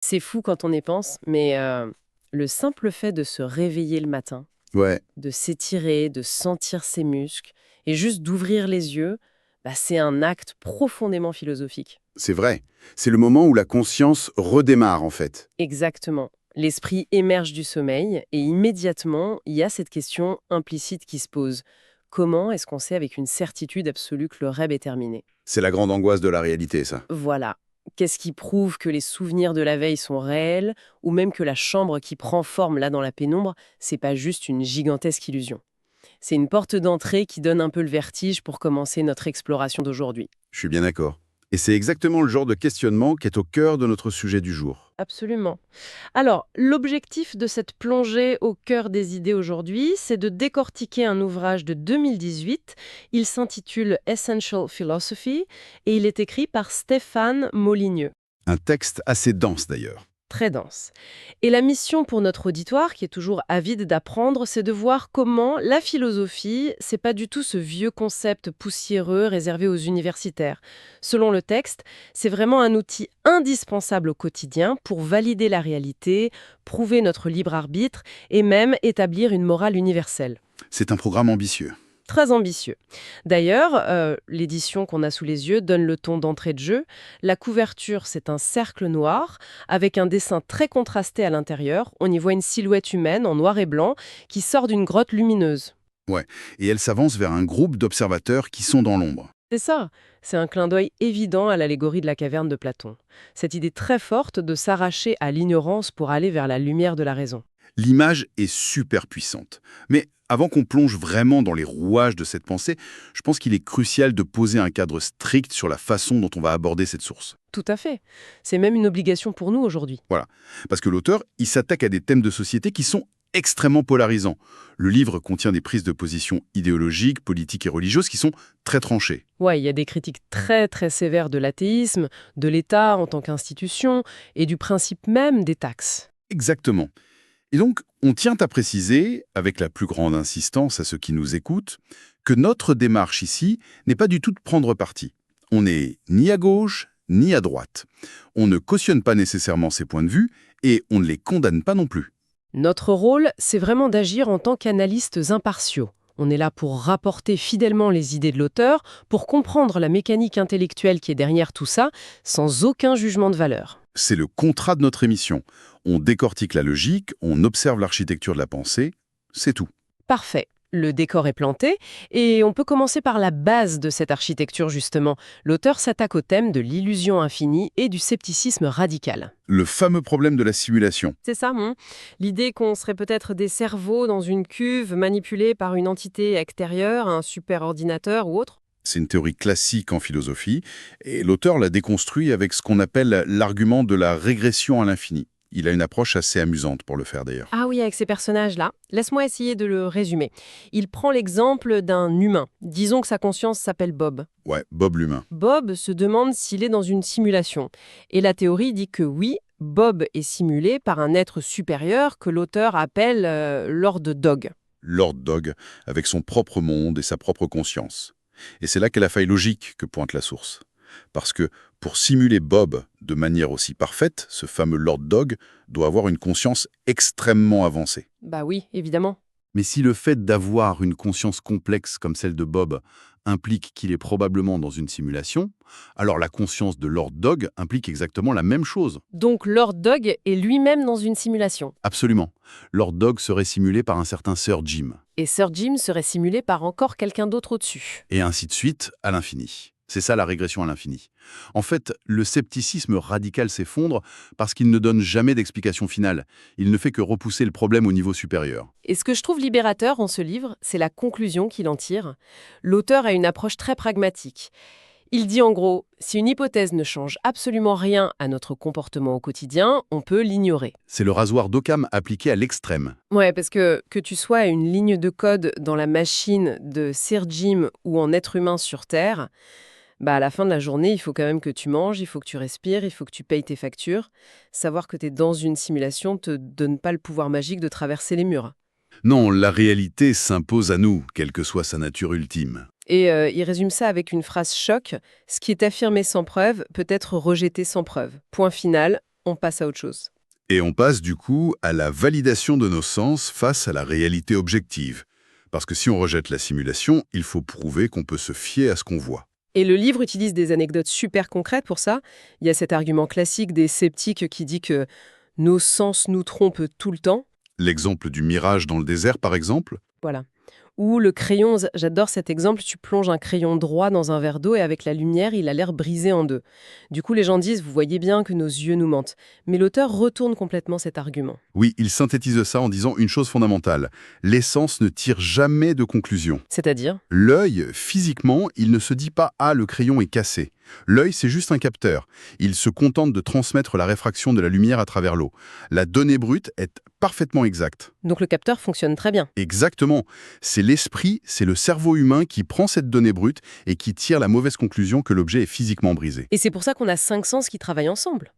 C'est fou quand on y pense, mais le simple fait de se réveiller le matin, Ouais, de s'étirer, de sentir ses muscles, et juste d'ouvrir les yeux, bah, c'est un acte profondément philosophique. c'est vrai. C'est le moment où la conscience redémarre, en fait. Exactement. L'esprit émerge du sommeil, et immédiatement, il y a cette question implicite qui se pose. Comment est-ce qu'on sait avec une certitude absolue que le rêve est terminé? C'est la grande angoisse de la réalité, ça. Voilà. Qu'est-ce qui prouve que les souvenirs de la veille sont réels, ou même que la chambre qui prend forme là dans la pénombre, c'est pas juste une gigantesque illusion. C'est une porte d'entrée qui donne un peu le vertige pour commencer notre exploration d'aujourd'hui. Je suis bien d'accord. Et c'est exactement le genre de questionnement qui est au cœur de notre sujet du jour. Absolument. Alors, l'objectif de cette plongée au cœur des idées aujourd'hui, c'est de décortiquer un ouvrage de 2018. Il s'intitule Essential Philosophy et il est écrit par Stéphane Molyneux. Un texte assez dense, d'ailleurs. Très dense. Et la mission pour notre auditoire, qui est toujours avide d'apprendre, c'est de voir comment la philosophie, c'est pas du tout ce vieux concept poussiéreux réservé aux universitaires. Selon le texte, c'est vraiment un outil indispensable au quotidien pour valider la réalité, prouver notre libre arbitre et même établir une morale universelle. C'est un programme ambitieux. Très ambitieux. D'ailleurs, l'édition qu'on a sous les yeux donne le ton d'entrée de jeu. La couverture, c'est un cercle noir avec un dessin très contrasté à l'intérieur. On y voit une silhouette humaine en noir et blanc qui sort d'une grotte lumineuse. Ouais. Et elle s'avance vers un groupe d'observateurs qui sont dans l'ombre. C'est ça. C'est un clin d'œil évident à l'allégorie de la caverne de Platon. Cette idée très forte de s'arracher à l'ignorance pour aller vers la lumière de la raison. L'image est super puissante. Mais avant qu'on plonge vraiment dans les rouages de cette pensée, je pense qu'il est crucial de poser un cadre strict sur la façon dont on va aborder cette source. Tout à fait. C'est même une obligation pour nous aujourd'hui. Voilà. Parce que l'auteur, il s'attaque à des thèmes de société qui sont extrêmement polarisants. Le livre contient des prises de position idéologiques, politiques et religieuses qui sont très tranchées. Ouais, il y a des critiques très très sévères de l'athéisme, de l'État en tant qu'institution et du principe même des taxes. Exactement. Et donc, on tient à préciser, avec la plus grande insistance à ceux qui nous écoutent, que notre démarche ici n'est pas du tout de prendre parti. On n'est ni à gauche, ni à droite. On ne cautionne pas nécessairement ces points de vue et on ne les condamne pas non plus. Notre rôle, c'est vraiment d'agir en tant qu'analystes impartiaux. On est là pour rapporter fidèlement les idées de l'auteur, pour comprendre la mécanique intellectuelle qui est derrière tout ça, sans aucun jugement de valeur. C'est le contrat de notre émission. On décortique la logique, on observe l'architecture de la pensée, c'est tout. Parfait. Le décor est planté, et on peut commencer par la base de cette architecture justement. L'auteur s'attaque au thème de l'illusion infinie et du scepticisme radical. Le fameux problème de la simulation. C'est ça, l'idée qu'on serait peut-être des cerveaux dans une cuve manipulés par une entité extérieure, un superordinateur ou autre. C'est une théorie classique en philosophie, et l'auteur l'a déconstruit avec ce qu'on appelle l'argument de la régression à l'infini. Il a une approche assez amusante pour le faire d'ailleurs. Ah oui, avec ces personnages-là. Laisse-moi essayer de le résumer. Il prend l'exemple d'un humain. Disons que sa conscience s'appelle Bob. Ouais, Bob l'humain. Bob se demande s'il est dans une simulation. Et la théorie dit que oui, Bob est simulé par un être supérieur que l'auteur appelle Lord Dog. Lord Dog, avec son propre monde et sa propre conscience. Et c'est là qu'est la faille logique que pointe la source. Parce que pour simuler Bob de manière aussi parfaite, ce fameux Lord Dog doit avoir une conscience extrêmement avancée. Bah oui, évidemment. Mais si le fait d'avoir une conscience complexe comme celle de Bob implique qu'il est probablement dans une simulation, alors la conscience de Lord Dog implique exactement la même chose. Donc Lord Dog est lui-même dans une simulation. Absolument. Lord Dog serait simulé par un certain Sir Jim. Et Sir Jim serait simulé par encore quelqu'un d'autre au-dessus. Et ainsi de suite à l'infini. C'est ça la régression à l'infini. En fait, le scepticisme radical s'effondre parce qu'il ne donne jamais d'explication finale. Il ne fait que repousser le problème au niveau supérieur. Et ce que je trouve libérateur en ce livre, c'est la conclusion qu'il en tire. L'auteur a une approche très pragmatique. Il dit en gros, si une hypothèse ne change absolument rien à notre comportement au quotidien, on peut l'ignorer. C'est le rasoir d'Occam appliqué à l'extrême. Ouais, parce que tu sois une ligne de code dans la machine de Sir Jim ou en être humain sur Terre, bah à la fin de la journée, il faut quand même que tu manges, il faut que tu respires, il faut que tu payes tes factures. Savoir que tu es dans une simulation te donne pas le pouvoir magique de traverser les murs. Non, la réalité s'impose à nous, quelle que soit sa nature ultime. Et il résume ça avec une phrase choc. Ce qui est affirmé sans preuve peut être rejeté sans preuve. Point final, On passe à autre chose. Et on passe du coup à la validation de nos sens face à la réalité objective. Parce que si on rejette la simulation, il faut prouver qu'on peut se fier à ce qu'on voit. Et le livre utilise des anecdotes super concrètes pour ça. Il y a cet argument classique des sceptiques qui dit que nos sens nous trompent tout le temps. L'exemple du mirage dans le désert, par exemple. Voilà. Ou le crayon, j'adore cet exemple, tu plonges un crayon droit dans un verre d'eau et avec la lumière, il a l'air brisé en deux. Du coup, les gens disent, vous voyez bien que nos yeux nous mentent. Mais l'auteur retourne complètement cet argument. Oui, il synthétise ça en disant une chose fondamentale. L'essence ne tire jamais de conclusion. C'est-à-dire, L'œil, physiquement, il ne se dit pas « Ah, le crayon est cassé ». L'œil, c'est juste un capteur. Il se contente de transmettre la réfraction de la lumière à travers l'eau. La donnée brute est parfaitement exacte. donc le capteur fonctionne très bien. Exactement. C'est l'esprit, c'est le cerveau humain qui prend cette donnée brute et qui tire la mauvaise conclusion que l'objet est physiquement brisé. Et c'est pour ça qu'on a 5 sens qui travaillent ensemble.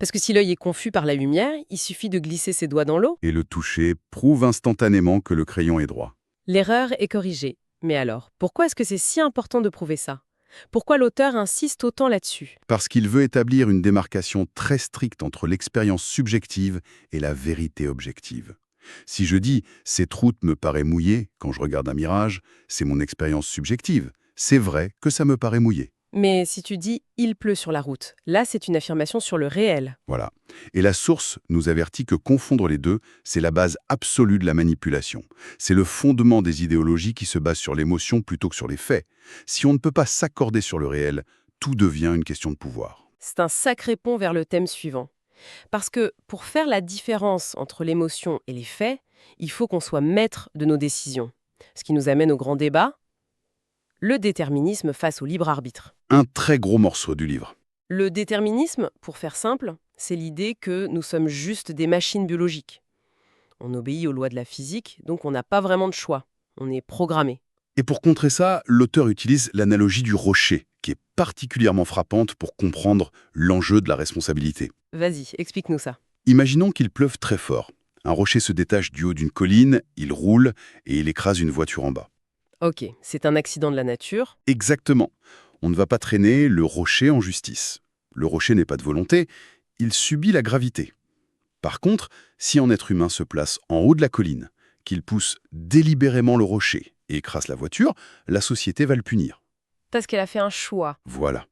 Parce que si l'œil est confus par la lumière, il suffit de glisser ses doigts dans l'eau. Et le toucher prouve instantanément que le crayon est droit. L'erreur est corrigée. Mais alors, pourquoi est-ce que c'est si important de prouver ça? Pourquoi l'auteur insiste autant là-dessus? Parce qu'il veut établir une démarcation très stricte entre l'expérience subjective et la vérité objective. Si je dis « cette route me paraît mouillée quand je regarde un mirage », c'est mon expérience subjective. C'est vrai que ça me paraît mouillé. Mais si tu dis « il pleut sur la route », là c'est une affirmation sur le réel. Voilà. Et la source nous avertit que confondre les deux, c'est la base absolue de la manipulation. C'est le fondement des idéologies qui se basent sur l'émotion plutôt que sur les faits. Si on ne peut pas s'accorder sur le réel, tout devient une question de pouvoir. C'est un sacré pont vers le thème suivant. Parce que pour faire la différence entre l'émotion et les faits, il faut qu'on soit maître de nos décisions. Ce qui nous amène au grand débat, le déterminisme face au libre arbitre. Un très gros morceau du livre. Le déterminisme, pour faire simple, c'est l'idée que nous sommes juste des machines biologiques. On obéit aux lois de la physique, donc on n'a pas vraiment de choix. On est programmé. Et pour contrer ça, l'auteur utilise l'analogie du rocher, qui est particulièrement frappante pour comprendre l'enjeu de la responsabilité. Vas-y, explique-nous ça. Imaginons qu'il pleuve très fort. Un rocher se détache du haut d'une colline, il roule et il écrase une voiture en bas. Ok, c'est un accident de la nature. Exactement. On ne va pas traîner le rocher en justice. Le rocher n'est pas de volonté, il subit la gravité. Par contre, si un être humain se place en haut de la colline, qu'il pousse délibérément le rocher et écrase la voiture, la société va le punir. Parce qu'elle a fait un choix. Voilà.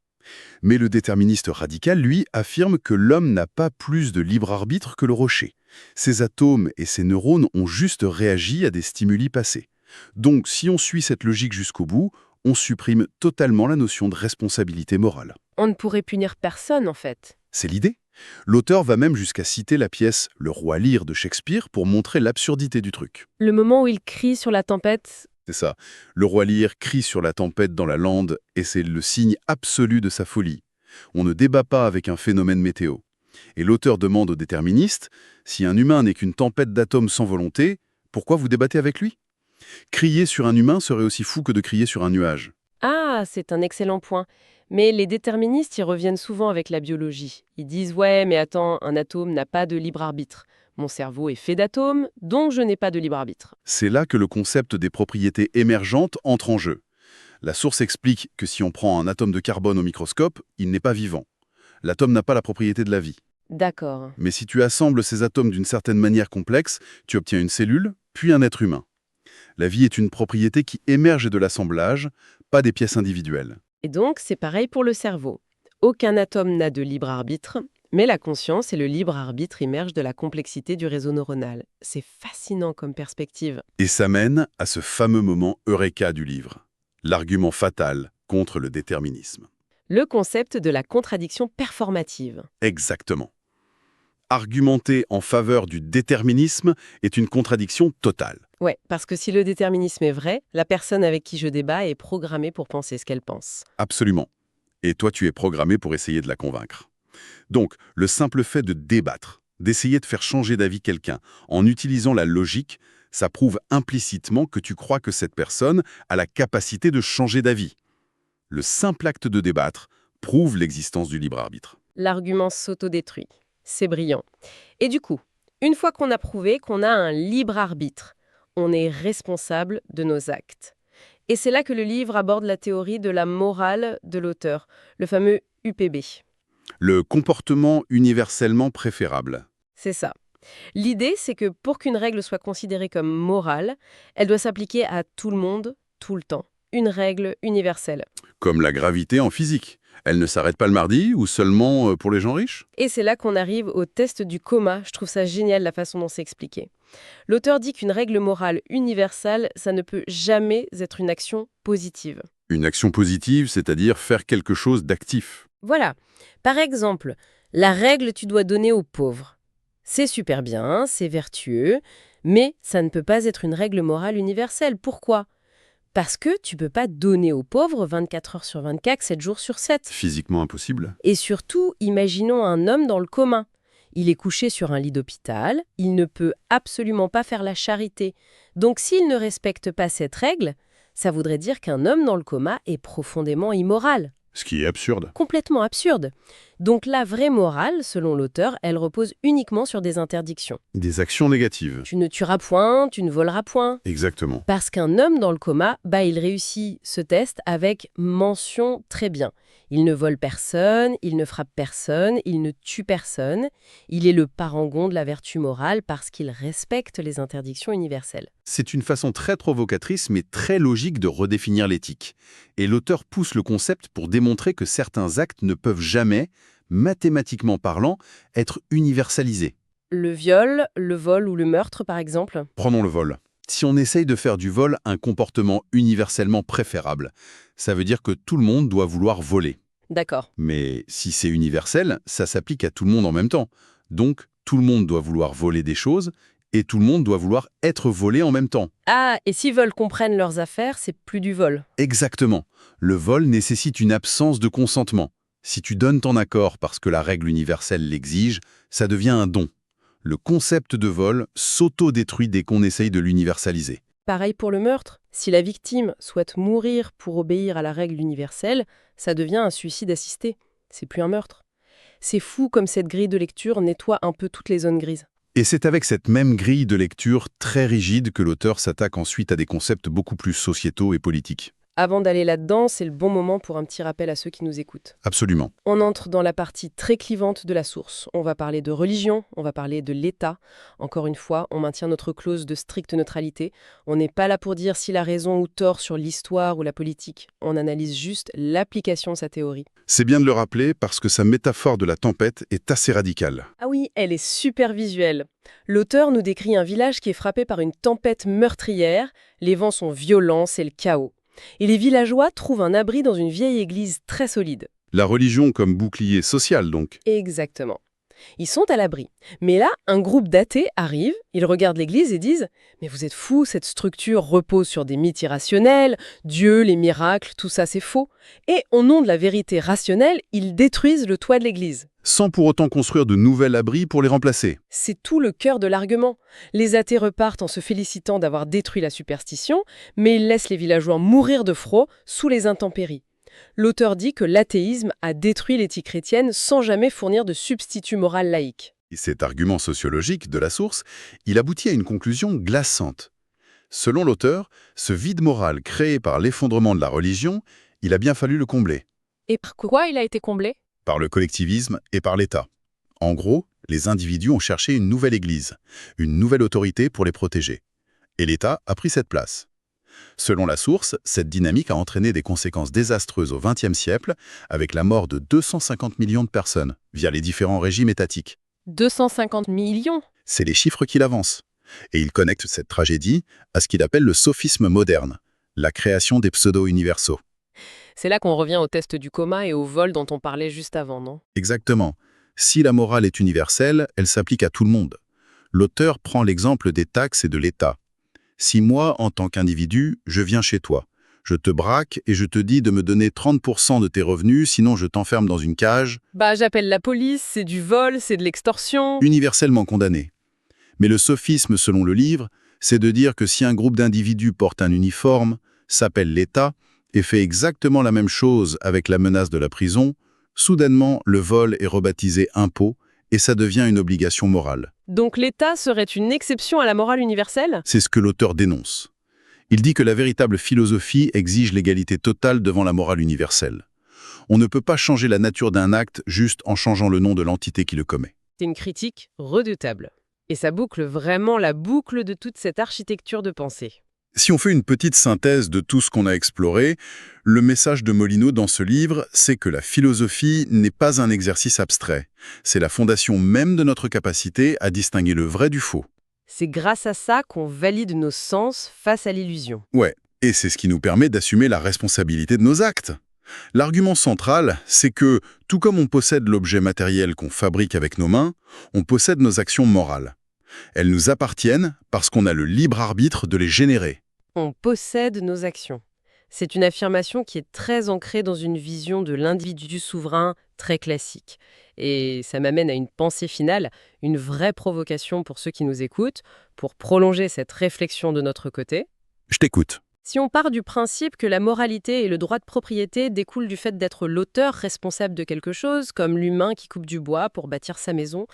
Mais le déterministe radical, lui, affirme que l'homme n'a pas plus de libre arbitre que le rocher. Ses atomes et ses neurones ont juste réagi à des stimuli passés. Donc, si on suit cette logique jusqu'au bout, on supprime totalement la notion de responsabilité morale. On ne pourrait punir personne, en fait. C'est l'idée. L'auteur va même jusqu'à citer la pièce Le Roi Lear de Shakespeare pour montrer l'absurdité du truc. Le moment où il crie sur la tempête, C'est ça. Le Roi Lear crie sur la tempête dans la lande et c'est le signe absolu de sa folie. On ne débat pas avec un phénomène météo. Et l'auteur demande au déterministe, si un humain n'est qu'une tempête d'atomes sans volonté, pourquoi vous débattez avec lui? Crier sur un humain serait aussi fou que de crier sur un nuage. ah, c'est un excellent point. Mais les déterministes y reviennent souvent avec la biologie. Ils disent « ouais, mais attends, un atome n'a pas de libre arbitre. Mon cerveau est fait d'atomes, donc je n'ai pas de libre arbitre. C'est là que le concept des propriétés émergentes entre en jeu. La source explique que si on prend un atome de carbone au microscope, il n'est pas vivant. L'atome n'a pas la propriété de la vie. » D'accord. Mais si tu assembles ces atomes d'une certaine manière complexe, tu obtiens une cellule, puis un être humain. La vie est une propriété qui émerge de l'assemblage, pas des pièces individuelles. Et donc, c'est pareil pour le cerveau. Aucun atome n'a de libre arbitre, mais la conscience et le libre arbitre émergent de la complexité du réseau neuronal. C'est fascinant comme perspective. Et ça mène à ce fameux moment eureka du livre, l'argument fatal contre le déterminisme. Le concept de la contradiction performative. Exactement. Argumenter en faveur du déterminisme est une contradiction totale. Ouais, parce que si le déterminisme est vrai, la personne avec qui je débat est programmée pour penser ce qu'elle pense. Absolument. Et toi, tu es programmé pour essayer de la convaincre. Donc, le simple fait de débattre, d'essayer de faire changer d'avis quelqu'un en utilisant la logique, ça prouve implicitement que tu crois que cette personne a la capacité de changer d'avis. Le simple acte de débattre prouve l'existence du libre arbitre. L'argument s'autodétruit. C'est brillant. Et du coup, une fois qu'on a prouvé qu'on a un libre arbitre, on est responsable de nos actes. Et c'est là que le livre aborde la théorie de la morale de l'auteur, le fameux UPB. Le comportement universellement préférable. C'est ça. L'idée, c'est que pour qu'une règle soit considérée comme morale, elle doit s'appliquer à tout le monde, tout le temps. Une règle universelle. Comme la gravité en physique. Elle ne s'arrête pas le mardi ou seulement pour les gens riches? Et c'est là qu'on arrive au test du coma. Je trouve ça génial la façon dont c'est expliqué. L'auteur dit qu'une règle morale universelle, ça ne peut jamais être une action positive. Une action positive, c'est-à-dire faire quelque chose d'actif. Voilà. Par exemple, la règle tu dois donner aux pauvres. C'est super bien, c'est vertueux, mais ça ne peut pas être une règle morale universelle. Pourquoi ? Parce que tu peux pas donner aux pauvres 24 heures sur 24, 7 jours sur 7. Physiquement impossible. Et surtout, imaginons un homme dans le commun. Il est couché sur un lit d'hôpital, il ne peut absolument pas faire la charité. Donc s'il ne respecte pas cette règle, ça voudrait dire qu'un homme dans le coma est profondément immoral. Ce qui est absurde. Complètement absurde. Donc la vraie morale, selon l'auteur, elle repose uniquement sur des interdictions. Des actions négatives. Tu ne tueras point, tu ne voleras point. Exactement. Parce qu'un homme dans le coma, il réussit ce test avec mention très bien. Il ne vole personne, il ne frappe personne, il ne tue personne. Il est le parangon de la vertu morale parce qu'il respecte les interdictions universelles. C'est une façon très provocatrice mais très logique de redéfinir l'éthique. Et l'auteur pousse le concept pour démontrer que certains actes ne peuvent jamais, mathématiquement parlant, être universalisés. Le viol, le vol ou le meurtre, par exemple. Prenons le vol. Si on essaye de faire du vol un comportement universellement préférable, ça veut dire que tout le monde doit vouloir voler. D'accord. Mais si c'est universel, ça s'applique à tout le monde en même temps. Donc, tout le monde doit vouloir voler des choses et tout le monde doit vouloir être volé en même temps. Ah, et s'ils veulent qu'on prenne leurs affaires, c'est plus du vol. Exactement. Le vol nécessite une absence de consentement. Si tu donnes ton accord parce que la règle universelle l'exige, ça devient un don. Le concept de vol s'auto-détruit dès qu'on essaye de l'universaliser. Pareil pour le meurtre. Si la victime souhaite mourir pour obéir à la règle universelle, ça devient un suicide assisté. C'est plus un meurtre. C'est fou comme cette grille de lecture nettoie un peu toutes les zones grises. Et c'est avec cette même grille de lecture très rigide que l'auteur s'attaque ensuite à des concepts beaucoup plus sociétaux et politiques. Avant d'aller là-dedans, c'est le bon moment pour un petit rappel à ceux qui nous écoutent. Absolument. On entre dans la partie très clivante de la source. On va parler de religion, on va parler de l'État. Encore une fois, on maintient notre clause de stricte neutralité. On n'est pas là pour dire s'il a raison ou tort sur l'histoire ou la politique. On analyse juste l'application de sa théorie. C'est bien de le rappeler parce que sa métaphore de la tempête est assez radicale. Ah oui, elle est super visuelle. L'auteur nous décrit un village qui est frappé par une tempête meurtrière. Les vents sont violents, c'est le chaos. Et les villageois trouvent un abri dans une vieille église très solide. La religion comme bouclier social, donc. Exactement. Ils sont à l'abri. Mais là, un groupe d'athées arrive, ils regardent l'église et disent « Mais vous êtes fous, cette structure repose sur des mythes irrationnels, Dieu, les miracles, tout ça c'est faux. » Et au nom de la vérité rationnelle, ils détruisent le toit de l'église. Sans pour autant construire de nouveaux abris pour les remplacer. C'est tout le cœur de l'argument. Les athées repartent en se félicitant d'avoir détruit la superstition, mais ils laissent les villageois mourir de froid sous les intempéries. L'auteur dit que l'athéisme a détruit l'éthique chrétienne sans jamais fournir de substitut moral laïque. Et cet argument sociologique de la source, il aboutit à une conclusion glaçante. Selon l'auteur, ce vide moral créé par l'effondrement de la religion, il a bien fallu le combler. Et par quoi il a été comblé ? Par le collectivisme et par l'État. En gros, les individus ont cherché une nouvelle église, une nouvelle autorité pour les protéger. Et l'État a pris cette place. Selon la source, cette dynamique a entraîné des conséquences désastreuses au XXe siècle, avec la mort de 250 millions de personnes, via les différents régimes étatiques. 250 millions ? C'est les chiffres qu'il avance. Et il connecte cette tragédie à ce qu'il appelle le sophisme moderne, la création des pseudo-universaux. C'est là qu'on revient au test du coma et au vol dont on parlait juste avant, non ? Exactement. Si la morale est universelle, elle s'applique à tout le monde. L'auteur prend l'exemple des taxes et de l'État. Si moi, en tant qu'individu, je viens chez toi, je te braque et je te dis de me donner 30% de tes revenus, sinon je t'enferme dans une cage. J'appelle la police, c'est du vol, c'est de l'extorsion. Universellement condamné. Mais le sophisme, selon le livre, c'est de dire que si un groupe d'individus porte un uniforme, s'appelle l'État, et fait exactement la même chose avec la menace de la prison, soudainement, le vol est rebaptisé impôt et ça devient une obligation morale. Donc l'État serait une exception à la morale universelle ? C'est ce que l'auteur dénonce. Il dit que la véritable philosophie exige l'égalité totale devant la morale universelle. On ne peut pas changer la nature d'un acte juste en changeant le nom de l'entité qui le commet. C'est une critique redoutable. Et ça boucle vraiment la boucle de toute cette architecture de pensée. Si on fait une petite synthèse de tout ce qu'on a exploré, le message de Molinos dans ce livre, c'est que la philosophie n'est pas un exercice abstrait. C'est la fondation même de notre capacité à distinguer le vrai du faux. C'est grâce à ça qu'on valide nos sens face à l'illusion. Ouais, et c'est ce qui nous permet d'assumer la responsabilité de nos actes. L'argument central, c'est que, tout comme on possède l'objet matériel qu'on fabrique avec nos mains, on possède nos actions morales. Elles nous appartiennent parce qu'on a le libre arbitre de les générer. On possède nos actions. C'est une affirmation qui est très ancrée dans une vision de l'individu souverain très classique. Et ça m'amène à une pensée finale, une vraie provocation pour ceux qui nous écoutent, pour prolonger cette réflexion de notre côté. Je t'écoute. Si on part du principe que la moralité et le droit de propriété découlent du fait d'être l'auteur responsable de quelque chose, comme l'humain qui coupe du bois pour bâtir sa maison,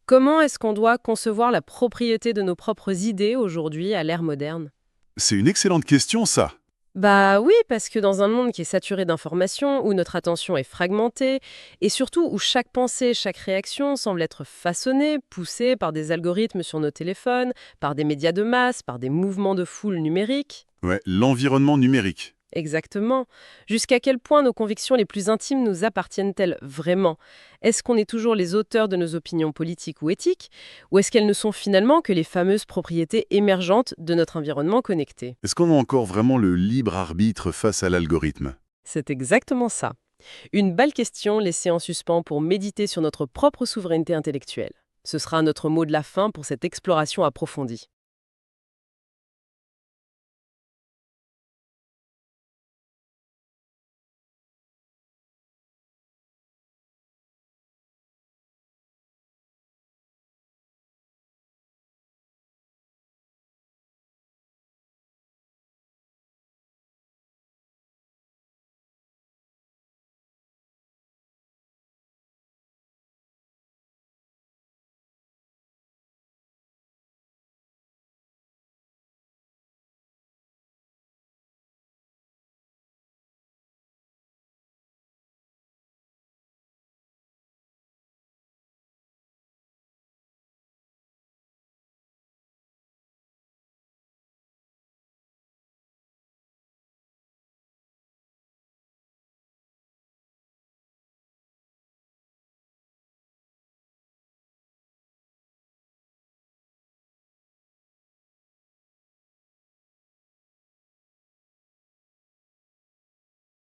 comment est-ce qu'on doit concevoir la propriété de nos propres idées aujourd'hui à l'ère moderne ? C'est une excellente question, ça. Bah oui, parce que dans un monde qui est saturé d'informations, où notre attention est fragmentée, et surtout où chaque pensée, chaque réaction semble être façonnée, poussée par des algorithmes sur nos téléphones, par des médias de masse, par des mouvements de foule numériques. Ouais, l'environnement numérique. Exactement. Jusqu'à quel point nos convictions les plus intimes nous appartiennent-elles vraiment ? Est-ce qu'on est toujours les auteurs de nos opinions politiques ou éthiques ? Ou est-ce qu'elles ne sont finalement que les fameuses propriétés émergentes de notre environnement connecté ? Est-ce qu'on a encore vraiment le libre arbitre face à l'algorithme? C'est exactement ça. Une belle question laissée en suspens pour méditer sur notre propre souveraineté intellectuelle. Ce sera notre mot de la fin pour cette exploration approfondie.